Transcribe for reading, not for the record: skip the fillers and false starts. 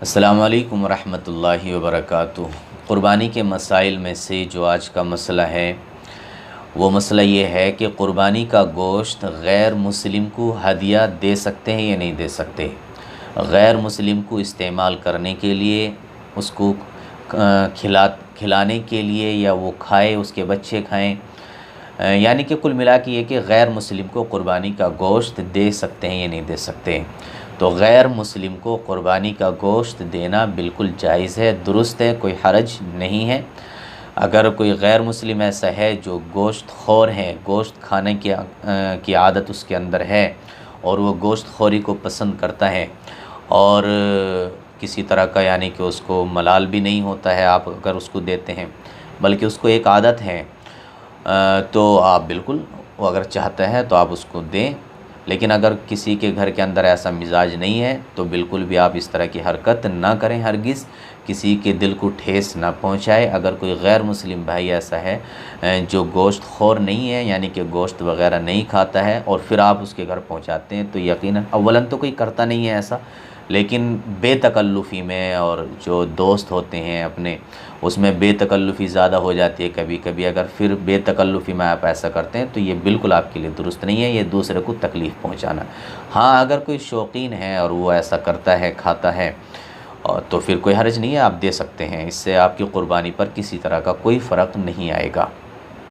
السلام علیکم ورحمۃ اللہ وبرکاتہ۔ قربانی کے مسائل میں سے جو آج کا مسئلہ ہے وہ مسئلہ یہ ہے کہ قربانی کا گوشت غیر مسلم کو hadya دے سکتے ہیں یا نہیں دے سکتے۔ غیر مسلم کو استعمال کرنے کے لیے، اس کو کھلانے کے لیے، یا وہ کھائے، اس کے بچے کھائیں، یعنی کہ کل ملا کے یہ کہ غیر مسلم کو قربانی کا گوشت دے سکتے ہیں یا نہیں دے سکتے۔ تو غیر مسلم کو قربانی کا گوشت دینا بالکل جائز ہے، درست ہے، کوئی حرج نہیں ہے۔ اگر کوئی غیر مسلم ایسا ہے جو گوشت خور ہے، گوشت کھانے کی عادت اس کے اندر ہے اور وہ گوشت خوری کو پسند کرتا ہے اور کسی طرح کا یعنی کہ اس کو ملال بھی نہیں ہوتا ہے آپ اگر اس کو دیتے ہیں، بلکہ اس کو ایک عادت ہے، تو آپ بالکل، وہ اگر چاہتا ہے تو آپ اس کو دیں۔ لیکن اگر کسی کے گھر کے اندر ایسا مزاج نہیں ہے تو بالکل بھی آپ اس طرح کی حرکت نہ کریں، ہرگز کسی کے دل کو ٹھیس نہ پہنچائے۔ اگر کوئی غیر مسلم بھائی ایسا ہے جو گوشت خور نہیں ہے، یعنی کہ گوشت وغیرہ نہیں کھاتا ہے، اور پھر آپ اس کے گھر پہنچاتے ہیں، تو یقیناً اولاً تو کوئی کرتا نہیں ہے ایسا، لیکن بے تکلفی میں، اور جو دوست ہوتے ہیں اپنے، اس میں بے تکلفی زیادہ ہو جاتی ہے کبھی کبھی۔ اگر پھر بے تکلفی میں آپ ایسا کرتے ہیں تو یہ بالکل آپ کے لیے درست نہیں ہے، یہ دوسرے کو تکلیف پہنچانا۔ ہاں، اگر کوئی شوقین ہے اور وہ ایسا کرتا ہے، کھاتا ہے، تو پھر کوئی حرج نہیں ہے، آپ دے سکتے ہیں، اس سے آپ کی قربانی پر کسی طرح کا کوئی فرق نہیں آئے گا۔